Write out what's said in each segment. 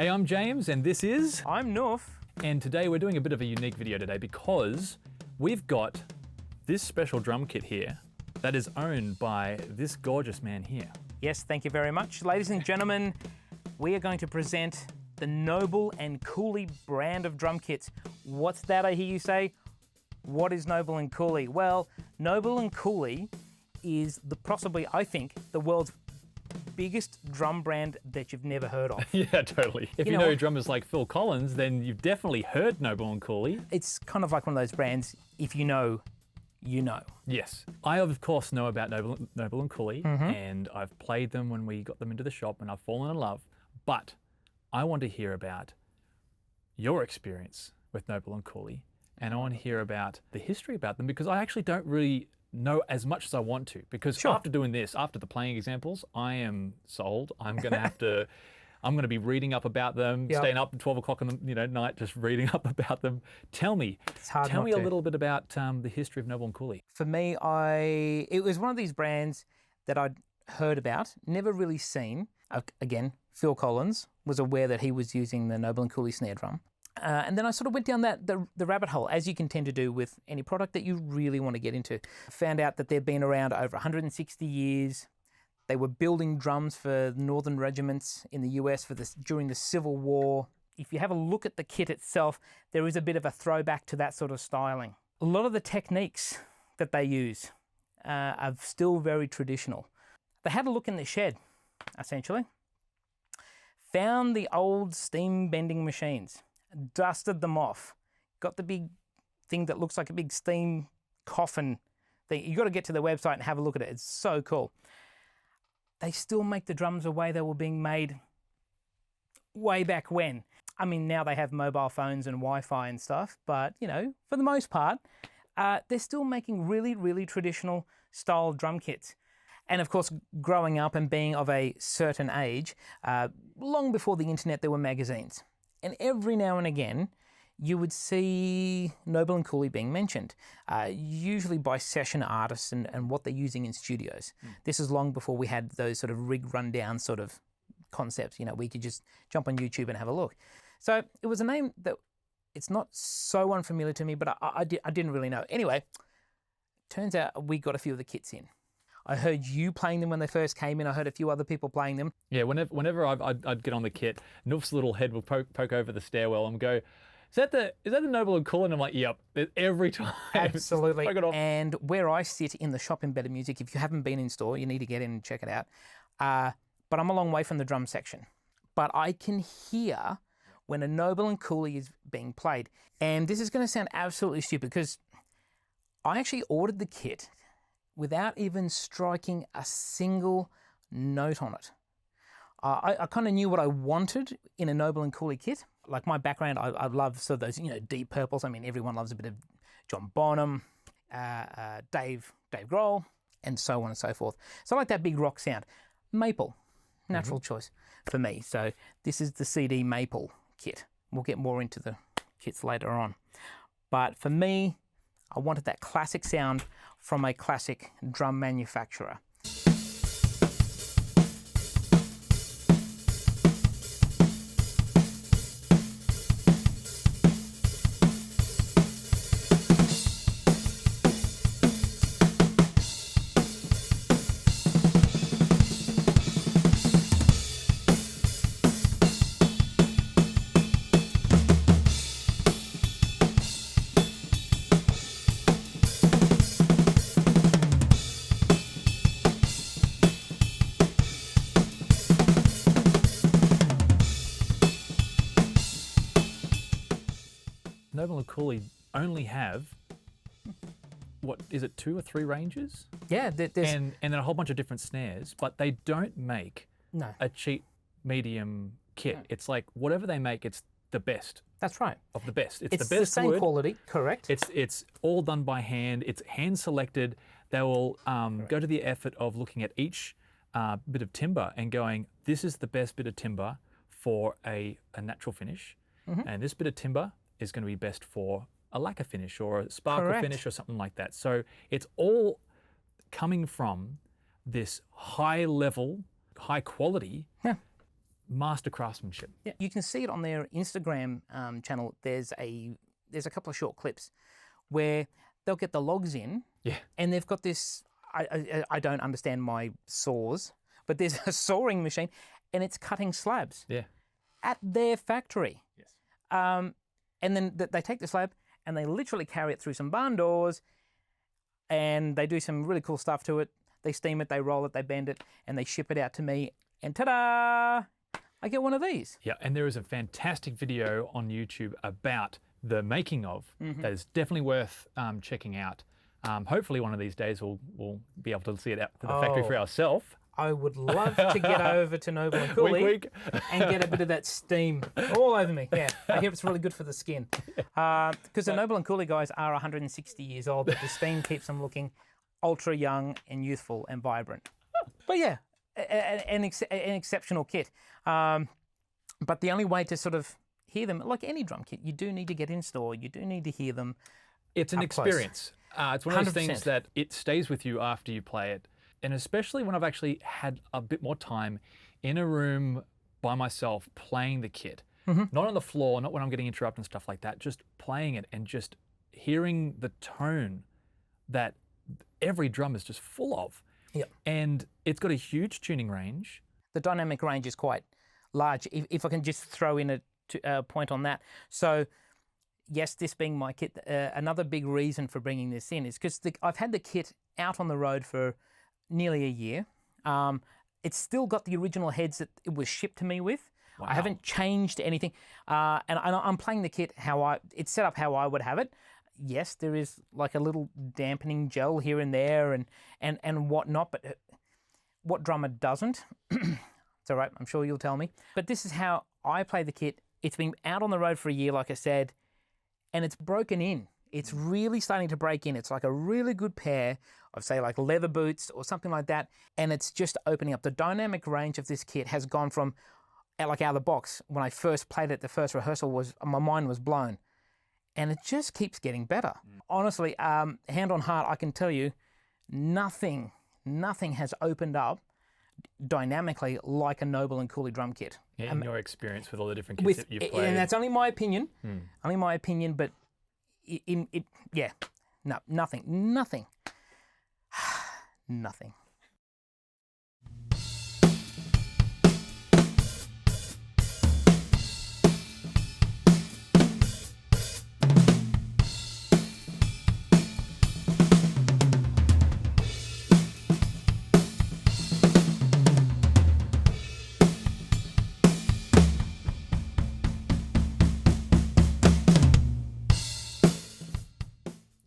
Hey, I'm James and this is... I'm Noof. And today we're doing a bit of a unique video today because we've got this special drum kit here that is owned by this gorgeous man here. Yes, thank you very much. Ladies and gentlemen, we are going to present the Noble and Cooley brand of drum kits. What's that, I hear you say? What is Noble and Cooley? Well, Noble and Cooley is possibly, I think, the world's biggest drum brand that you've never heard of. Yeah, totally. If you know drummers like Phil Collins, then you've definitely heard Noble and Cooley. It's kind of like one of those brands, if you know, you know. Yes. I, of course, know about Noble and Cooley, and I've played them when we got them into the shop, and I've fallen in love. But I want to hear about your experience with Noble and Cooley, and I want to hear about the history about them, because I actually don't really know as much as I want to, because after doing this, after the playing examples, I am sold. I'm going to have to, I'm going to be reading up about them, staying up at 12 o'clock in the night, just reading up about them. Tell me a little bit about the history of Noble and Cooley. For me, it was one of these brands that I'd heard about, never really seen. Again, Phil Collins was aware that he was using the Noble and Cooley snare drum. And then I sort of went down the rabbit hole, as you can tend to do with any product that you really want to get into. Found out that they've been around over 160 years. They were building drums for northern regiments in the US during the Civil War. If you have a look at the kit itself, there is a bit of a throwback to that sort of styling. A lot of the techniques that they use are still very traditional. They had a look in the shed, essentially. Found the old steam bending machines. Dusted them off, got the big thing that looks like a big steam coffin thing. You got to get to their website and have a look at it. It's so cool. They still make the drums the way they were being made way back when. I mean, now they have mobile phones and Wi-Fi and stuff, but you know, for the most part, they're still making really, really traditional style drum kits. And of course, growing up and being of a certain age, long before the internet, there were magazines. And every now and again, you would see Noble and Cooley being mentioned, usually by session artists and what they're using in studios. This is long before we had those sort of rig rundown sort of concepts. You know, we could just jump on YouTube and have a look. So it was a name that it's not so unfamiliar to me, but I didn't really know. Anyway, turns out we got a few of the kits in. I heard you playing them when they first came in. I heard a few other people playing them. Yeah, whenever I'd get on the kit, Noof's little head will poke over the stairwell and go, is that the Noble and Cooley? And I'm like, yep, every time. Absolutely. And where I sit in the shop in Better Music, if you haven't been in store, you need to get in and check it out. But I'm a long way from the drum section. But I can hear when a Noble and Cooley is being played. And this is going to sound absolutely stupid because I actually ordered the kit without even striking a single note on it. I kind of knew what I wanted in a Noble and Cooley kit. Like my background, I love sort of those, deep purples. I mean, everyone loves a bit of John Bonham, Dave Grohl, and so on and so forth. So I like that big rock sound. Maple, natural choice for me. So this is the CD Maple kit. We'll get more into the kits later on. But for me, I wanted that classic sound from a classic drum manufacturer. Noble and Cooley only have, what is it, 2 or 3 ranges? Yeah, and then a whole bunch of different snares, but they don't make a cheap medium kit. It's like whatever they make, it's the best. That's right. Of the best. It's the best the same quality, correct? It's all done by hand. It's hand selected. They will go to the effort of looking at each bit of timber and going, this is the best bit of timber for a natural finish, and this bit of timber is going to be best for a lacquer finish or a sparkle finish or something like that. So it's all coming from this high level, high quality master craftsmanship. Yeah, you can see it on their Instagram channel. There's a couple of short clips where they'll get the logs in, Yeah. and they've got this. I don't understand my saws, but there's a sawing machine, and it's cutting slabs. Yeah. At their factory. Yes. And then they take the slab and they literally carry it through some barn doors, and they do some really cool stuff to it. They steam it, they roll it, they bend it, and they ship it out to me. And ta-da! I get one of these. Yeah, and there is a fantastic video on YouTube about the making of that is definitely worth checking out. Hopefully one of these days we'll be able to see it out to the factory for ourselves. I would love to get over to Noble and Cooley Wink, and get a bit of that steam all over me. Yeah, I hear it's really good for the skin. Because the Noble and Cooley guys are 160 years old, but the steam keeps them looking ultra young and youthful and vibrant. But yeah, an exceptional kit. But the only way to sort of hear them, like any drum kit, you do need to get in store. You do need to hear them. It's an experience. It's one of those 100%. things that it stays with you after you play it. And especially when I've actually had a bit more time in a room by myself playing the kit. Not on the floor, not when I'm getting interrupted and stuff like that, just playing it and just hearing the tone that every drum is just full of. Yep. And it's got a huge tuning range. The dynamic range is quite large. If I can just throw in a point on that. So, yes, this being my kit, another big reason for bringing this in is because I've had the kit out on the road for nearly a year. It's still got the original heads that it was shipped to me with. Wow. I haven't changed anything. And I'm playing the kit it's set up how I would have it. Yes, there is like a little dampening gel here and there and whatnot, but what drummer doesn't? It's all right, I'm sure you'll tell me. But this is how I play the kit. It's been out on the road for a year, like I said, and it's broken in. It's really starting to break in. It's like a really good pair of, say, like leather boots or something like that, and it's just opening up. The dynamic range of this kit has gone from, like out of the box, when I first played it, the first rehearsal my mind was blown. And it just keeps getting better. Honestly, hand on heart, I can tell you, nothing has opened up dynamically like a Noble and Cooley drum kit. Yeah, in your experience with all the different kits that you've played. And that's only my opinion. Only my opinion, but nothing. Nothing.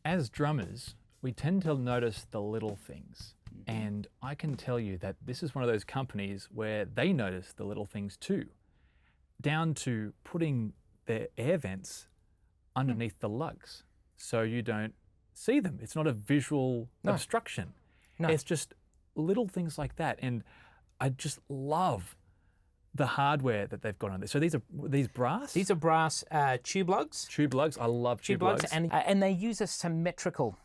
As drummers, we tend to notice the little things. And I can tell you that this is one of those companies where they notice the little things too, down to putting their air vents underneath the lugs so you don't see them. It's not a visual obstruction. No. It's just little things like that. And I just love the hardware that they've got on this. So these are brass? These are brass tube lugs. Tube lugs. I love tube lugs. And they use a symmetrical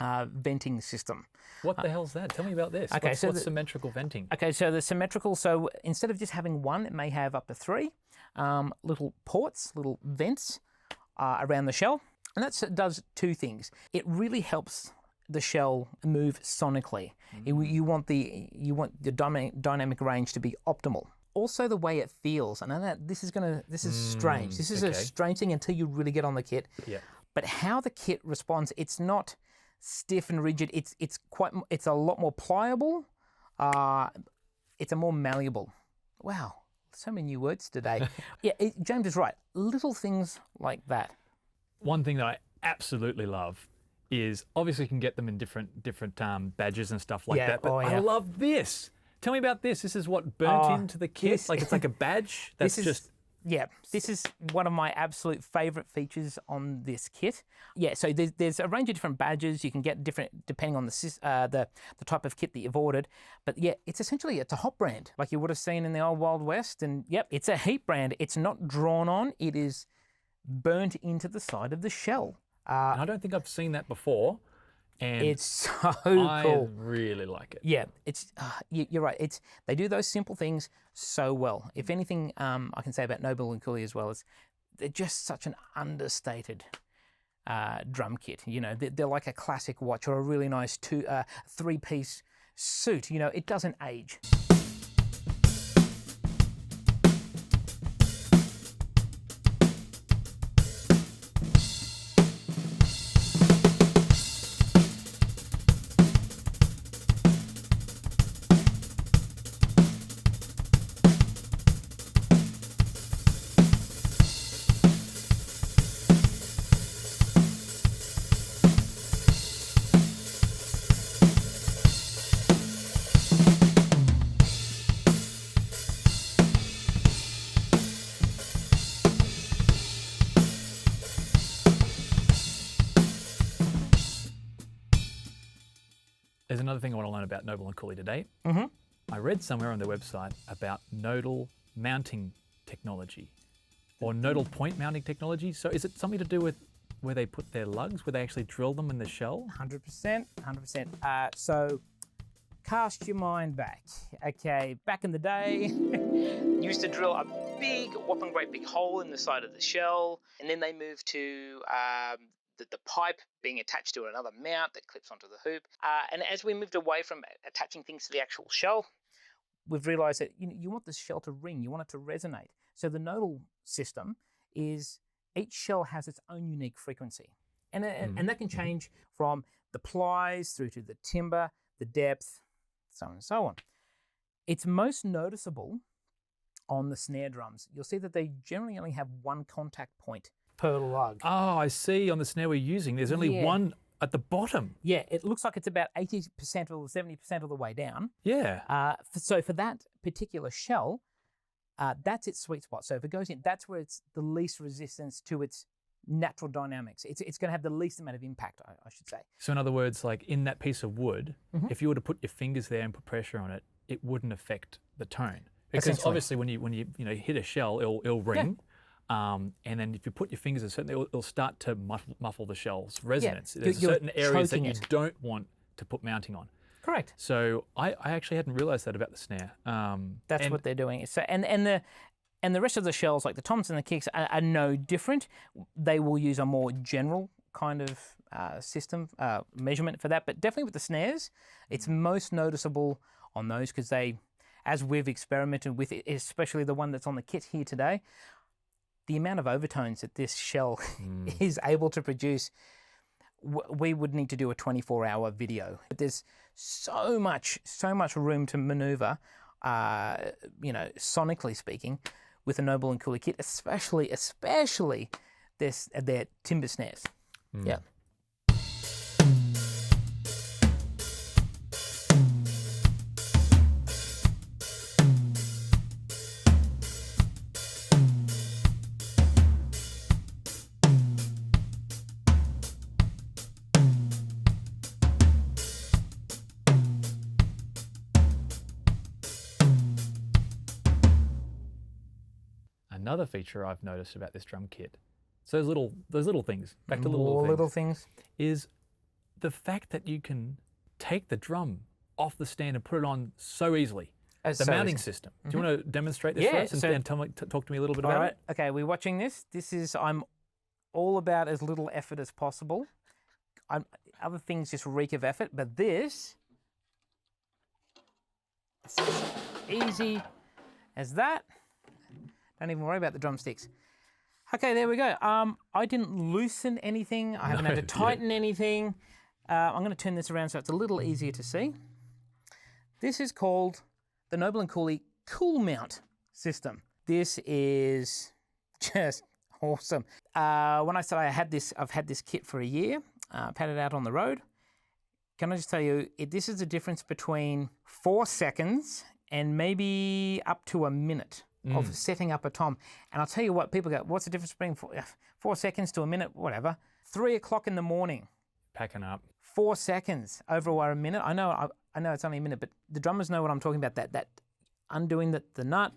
venting system. What the hell's that? Tell me about this. Okay, what's symmetrical venting? Okay, so the symmetrical, so instead of just having one, it may have up to three little ports, little vents around the shell. And that does two things. It really helps the shell move sonically. You want the dynamic range to be optimal. Also the way it feels. I know that this is strange. This is a strange thing until you really get on the kit. Yeah. But how the kit responds, it's not stiff and rigid. It's a lot more pliable. It's a more malleable. Wow, so many new words today. Yeah, James is right. Little things like that. One thing that I absolutely love is obviously you can get them in different badges and stuff like that. But I love this. Tell me about this. This is what burnt into the kit. It's like a badge. This is one of my absolute favourite features on this kit. Yeah, so there's a range of different badges you can get different depending on the type of kit that you've ordered. But yeah, it's a hot brand like you would have seen in the old Wild West. And yep, it's a heat brand. It's not drawn on. It is burnt into the side of the shell. And I don't think I've seen that before. And It's so I cool. really like it. Yeah, it's you're right. They do those simple things so well. If anything, I can say about Noble and Cooley as well is they're just such an understated drum kit. You know, they're like a classic watch or a really nice three-piece suit. You know, it doesn't age. There's another thing I want to learn about Noble and Cooley today. I read somewhere on their website about nodal mounting technology or nodal point mounting technology. So is it something to do with where they put their lugs, where they actually drill them in the shell? 100%, 100%. So cast your mind back. Okay, back in the day, used to drill a big, whopping great big hole in the side of the shell, and then they moved to the pipe being attached to another mount that clips onto the hoop. And as we moved away from attaching things to the actual shell, we've realized that you want this shell to ring, you want it to resonate. So the nodal system is each shell has its own unique frequency. And that can change from the plies through to the timber, the depth, so on and so on. It's most noticeable on the snare drums. You'll see that they generally only have one contact point per lug. Oh, I see. On the snare we're using, there's only one at the bottom. Yeah, it looks like it's about 80% or 70% of the way down. Yeah. So for that particular shell, that's its sweet spot. So if it goes in, that's where it's the least resistance to its natural dynamics. It's going to have the least amount of impact, I should say. So in other words, like in that piece of wood, if you were to put your fingers there and put pressure on it, it wouldn't affect the tone. Because obviously when you hit a shell, it'll ring. And then if you put your fingers in certain, it'll start to muffle the shell's resonance. There's certain areas that you don't want to put mounting on. Correct. So I actually hadn't realised that about the snare. That's what they're doing. So and the rest of the shells, like the toms and the kicks, are no different. They will use a more general kind of system measurement for that. But definitely with the snares, it's most noticeable on those because they, as we've experimented with it, especially the one that's on the kit here today, the amount of overtones that this shell is able to produce, we would need to do a 24-hour video. There's so much room to maneuver, sonically speaking, with a Noble and Cooley kit, especially their timber snares. Yeah. Another feature I've noticed about this drum kit, so those little things, back to little things, is the fact that you can take the drum off the stand and put it on so easily. The mounting system. Do you want to demonstrate this for us and talk to me a little bit about it? Okay, we're watching this. I'm all about as little effort as possible. Other things just reek of effort, but this, it's as easy as that. Don't even worry about the drumsticks. Okay, there we go. I didn't loosen anything. I haven't had to tighten anything. I'm going to turn this around so it's a little easier to see. This is called the Noble and Cooley Cool Mount system. This is just awesome. When I said I've had this kit for a year. I've had it out on the road. Can I just tell you, this is the difference between 4 seconds and maybe up to a minute of setting up a tom. And I'll tell you what, people go, what's the difference between 4 seconds to a minute? Whatever. 3 o'clock in the morning. Packing up. 4 seconds over a minute. I know it's only a minute, but the drummers know what I'm talking about, that undoing the nut,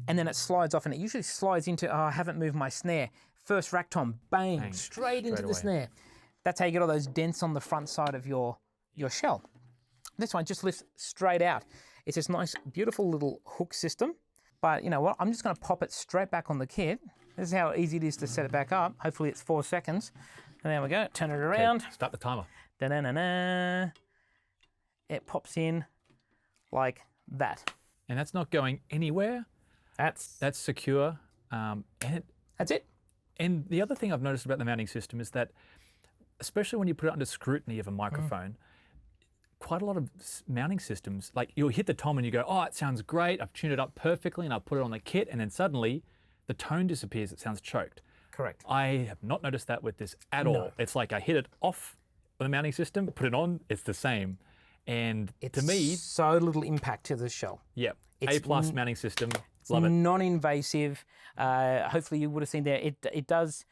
and then it slides off, and it usually slides into, I haven't moved my snare. First rack tom, bang, straight into the snare. That's how you get all those dents on the front side of your shell. This one just lifts straight out. It's this nice, beautiful little hook system. But you know what? I'm just going to pop it straight back on the kit. This is how easy it is to set it back up. Hopefully it's 4 seconds. And there we go. Turn it around. Okay, start the timer. Da-na-na-na. It pops in like that. And that's not going anywhere. That's secure. that's it. And the other thing I've noticed about the mounting system is that, especially when you put it under scrutiny of a microphone, quite a lot of mounting systems, like you'll hit the tom and you go, oh, it sounds great. I've tuned it up perfectly and I've put it on the kit, and then suddenly the tone disappears. It sounds choked. Correct. I have not noticed that with this at all. It's like I hit it off with the mounting system, put it on, it's the same. And to me, so little impact to the shell. Yeah, A+ mounting system. Love it. Non-invasive. Hopefully you would have seen there. It does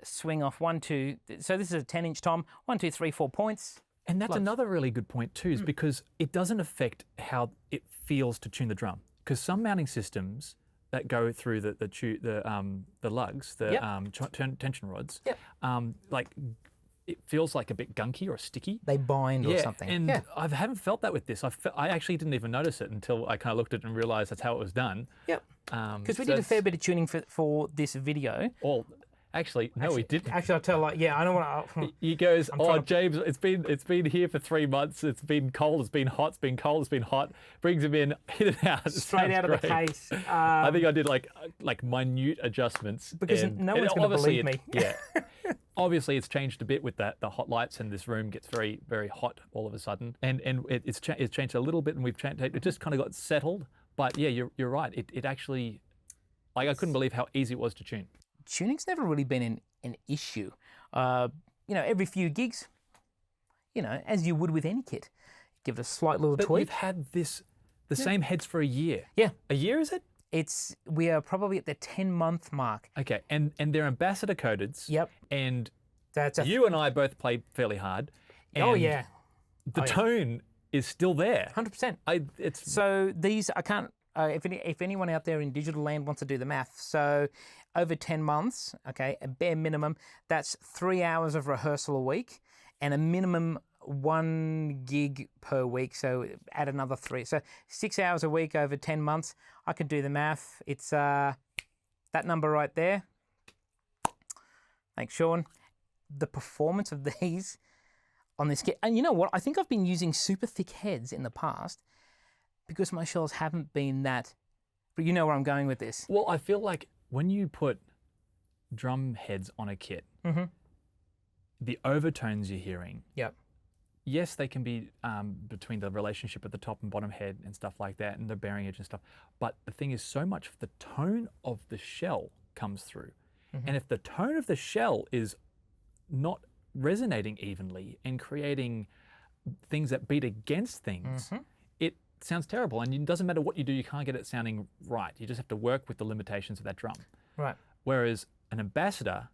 swing off 1, 2. So this is a 10-inch tom. 1, 2, 3, 4 points. And that's another really good point too, is because it doesn't affect how it feels to tune the drum. Because some mounting systems that go through the lugs, the tension rods, like it feels like a bit gunky or sticky. They bind or something. And I haven't felt that with this. I actually didn't even notice it until I kind of looked at it and realized that's how it was done. Yep. Because we did a fair bit of tuning for this video. Actually, no, we didn't. Actually, I'll tell I don't want to. He goes, James, it's been here for 3 months. It's been cold. It's been hot. It's been cold. It's been hot. Brings him in, hit it out. Straight out of the case. I think I did like minute adjustments because no one's going to believe me. Yeah. Obviously, it's changed a bit with the hot lights, and this room gets very, very hot all of a sudden. And it's changed a little bit, and we've changed. It just kind of got settled. But yeah, you're right. It actually, like, I couldn't believe how easy it was to tune. Tuning's never really been an issue. Every few gigs, as you would with any kit, give it a slight little tweak. We've had the same heads for a year. Yeah. A year, is it? We are probably at the 10-month mark. Okay, and they're ambassador coded. Yep. And you and I both played fairly hard. Oh yeah. The tone is still there. 100%. So these I can't. If anyone out there in digital land wants to do the math, so over 10 months, okay, a bare minimum, that's 3 hours of rehearsal a week and a minimum 1 gig per week. So add another 3. So 6 hours a week over 10 months. I could do the math. It's that number right there. Thanks, Sean. The performance of these on this kit, and you know what? I think I've been using super thick heads in the past, because my shells haven't been that, but you know where I'm going with this. Well, I feel like when you put drum heads on a kit, the overtones you're hearing, yes, they can be between the relationship at the top and bottom head and stuff like that, and the bearing edge and stuff, but the thing is so much the tone of the shell comes through. And if the tone of the shell is not resonating evenly and creating things that beat against things, sounds terrible, and it doesn't matter what you do, you can't get it sounding right. You just have to work with the limitations of that drum. Right. Whereas an ambassador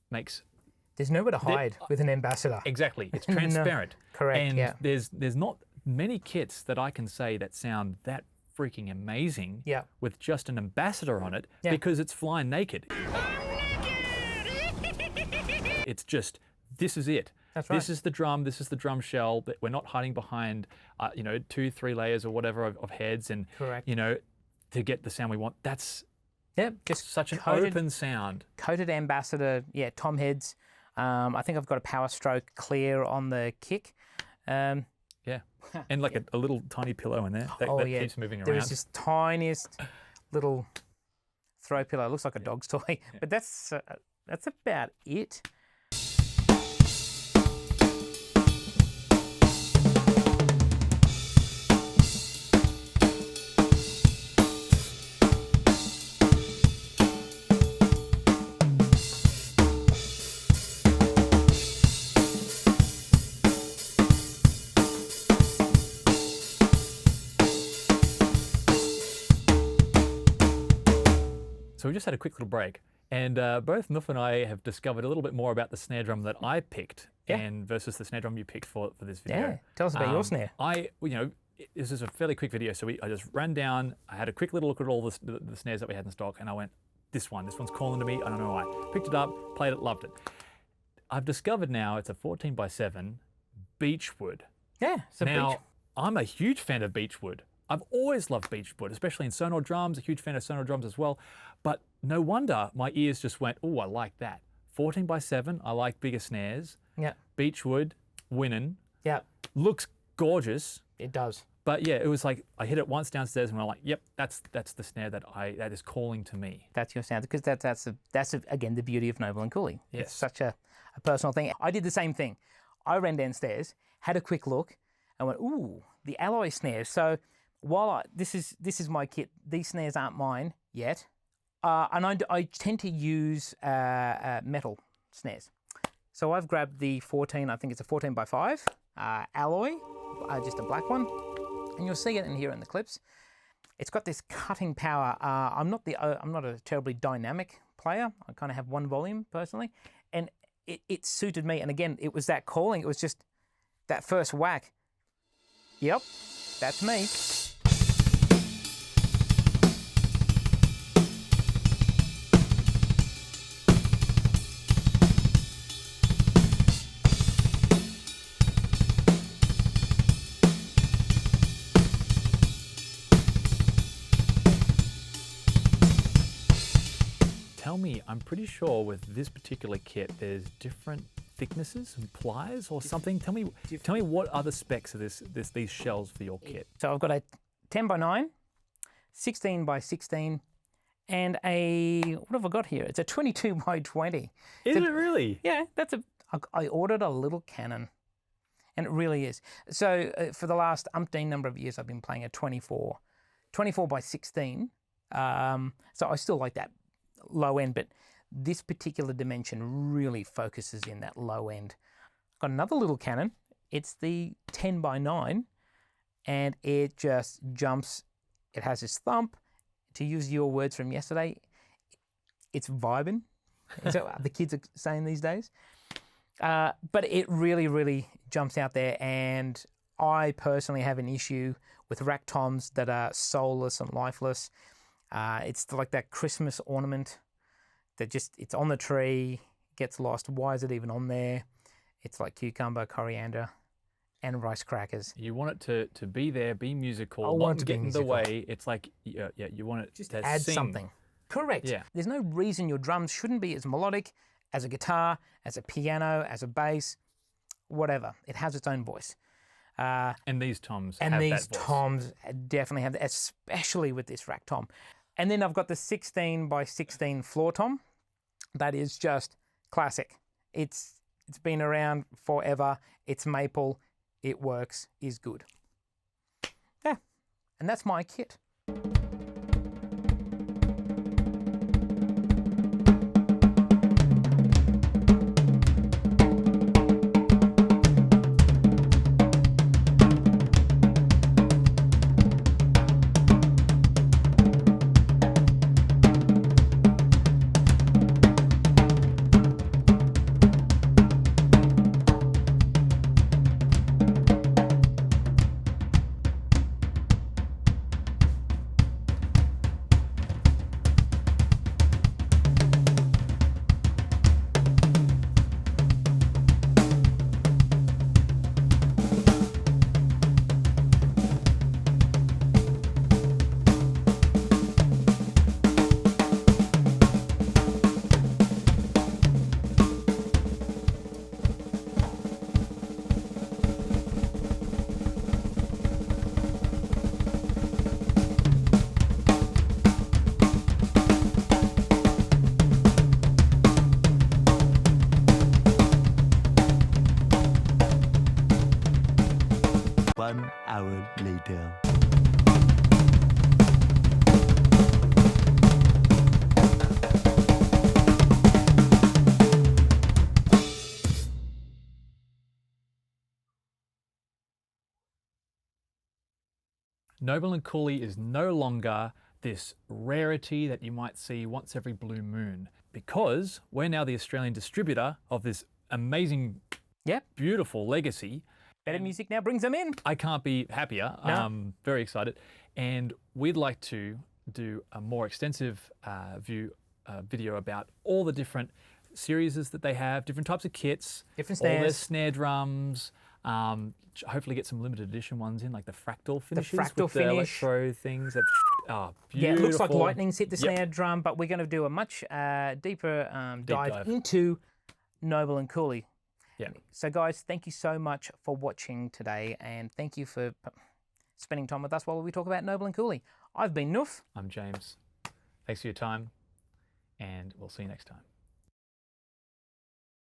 there's nowhere to hide with an ambassador. Exactly. It's transparent. Correct. And there's not many kits that I can say that sound that freaking amazing with just an ambassador on it because it's flying naked. It's just, this is it. That's right. This is the drum shell that we're not hiding behind, 2, 3 layers or whatever of heads, and to get the sound we want. That's just such an open sound. Coated ambassador, tom heads. I think I've got a power stroke clear on the kick. And like a little tiny pillow in there that keeps moving around. There's this tiniest little throw pillow. It looks like a dog's toy, but that's about it. So we just had a quick little break, and both Noof and I have discovered a little bit more about the snare drum that I picked and versus the snare drum you picked for this video. Yeah, tell us about your snare. This is a fairly quick video, so I just ran down, I had a quick little look at all the snares that we had in stock, and I went, this one's calling to me, I don't know why. Picked it up, played it, loved it. I've discovered now it's a 14x7 beechwood. Yeah, so Now, I'm a huge fan of beechwood. I've always loved beechwood, especially in Sonar drums, a huge fan of Sonar drums as well. But no wonder my ears just went, oh, I like that. 14x7, I like bigger snares. Yeah. Beechwood, winning. Yeah. Looks gorgeous. It does. But yeah, it was like I hit it once downstairs and I'm like, yep, that's the snare that is calling to me. That's your sound, because that's again the beauty of Noble and Cooley. Yes. It's such a personal thing. I did the same thing. I ran downstairs, had a quick look, and went, ooh, the alloy snares. So while this is my kit, these snares aren't mine yet, and I tend to use metal snares. So I've grabbed the 14. I think it's a 14x5 alloy, just a black one. And you'll see it in here in the clips. It's got this cutting power. I'm not a terribly dynamic player. I kind of have one volume personally, and it suited me. And again, it was that calling. It was just that first whack. Yep, that's me. Tell me, I'm pretty sure with this particular kit, there's different thicknesses and pliers or something. Tell me what other specs are these shells for your kit. So I've got a 10x9, 16x16, and what have I got here? It's a 22x20. Is it really? Yeah, I ordered a little cannon, and it really is. So for the last umpteen number of years, I've been playing a 24x16. So I still like that low end, but this particular dimension really focuses in that low end. Got another little cannon. It's the 10x9, and it just jumps. It has this thump. To use your words from yesterday, it's vibing. Is that what the kids are saying these days? But it really, really jumps out there, and I personally have an issue with rack toms that are soulless and lifeless. It's like that Christmas ornament that it's on the tree, gets lost. Why is it even on there? It's like cucumber, coriander, and rice crackers. You want it to be there, be musical, I want it not to get be in musical. the way. It's like, you want it Just to add sing. something. Correct. Yeah. There's no reason your drums shouldn't be as melodic as a guitar, as a piano, as a bass, whatever. It has its own voice. And these toms And have these that voice. toms definitely have that, especially with this rack tom. And then I've got the 16x16 floor tom. That is just classic. It's been around forever. It's maple. It works. Is good. Yeah, and that's my kit. One hour later. Noble and Cooley is no longer this rarity that you might see once every blue moon, because we're now the Australian distributor of this amazing, Yep. beautiful legacy. Better Music now brings them in. I can't be happier. No. I'm very excited. And we'd like to do a more extensive video about all the different series that they have, different types of kits, Different all their snares. snare drums. Hopefully get some limited edition ones in, like the fractal finishes fractal with the finish. electro things. That, Yeah, beautiful. it looks like lightning's hit the Yep. snare drum, but we're going to do a much deeper dive dive. into Noble and Cooley. Yeah. So, guys, thank you so much for watching today, and thank you for spending time with us while we talk about Noble and Cooley. I've been Noof. I'm James. Thanks for your time, and we'll see you next time.